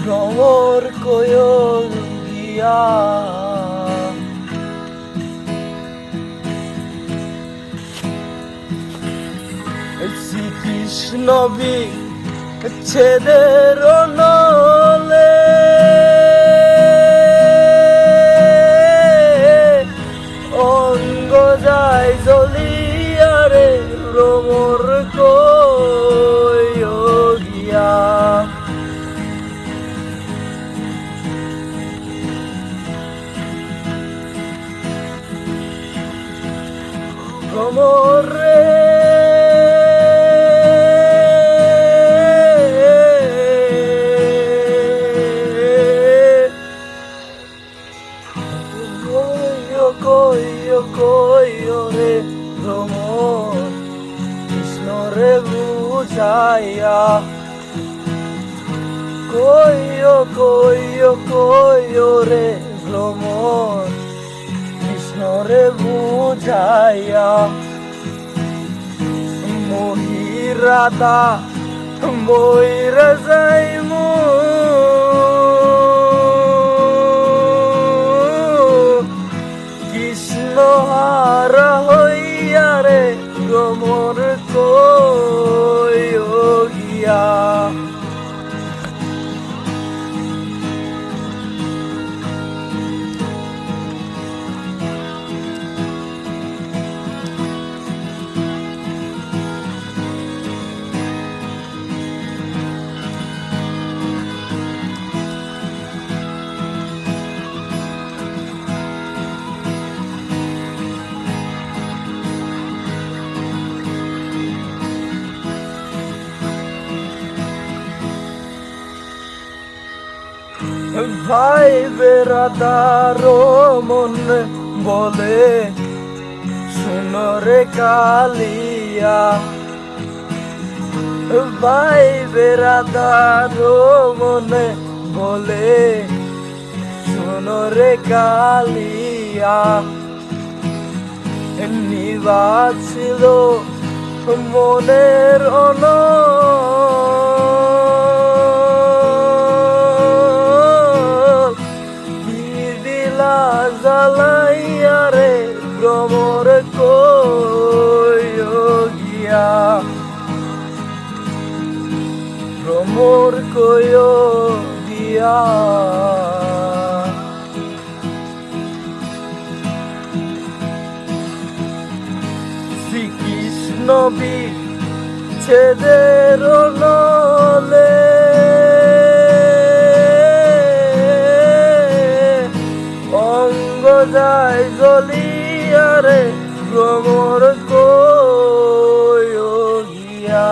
ভ্রমর কোয়ল গিয়া শ্রীকৃষ্ণ বিচ্ছেদের নলে অঙ্গ যায় জ্বলিয়া রে ভ্রমর কোয়ল গিয়া ভ্রমর রে কইও রে ভ্রমর কৃষ্ণ রে বুঝাইয়া কইও রে ভ্রমর কৃষ্ণ রে বুঝাইয়া মহিরাধা ময়রা যাইমু হারা হইয়া রে ভ্রমর কোয়ল গিয়া ভাই বেরাদার মন বলে শুনো রে কালিয়া ভাই বেরাদার মনে বলে শুনো রে কালিয়া নিবাদ ছিল মনের জ্বালাইয়া রে ভ্রমর কোয়ল গিয়া ভ্রমর কোয়ল গিয়া শ্রীকৃষ্ণ বিচ্ছেদের নলে যায় জ্বলিয়া রে ভ্রমর কোয়ল গিয়া।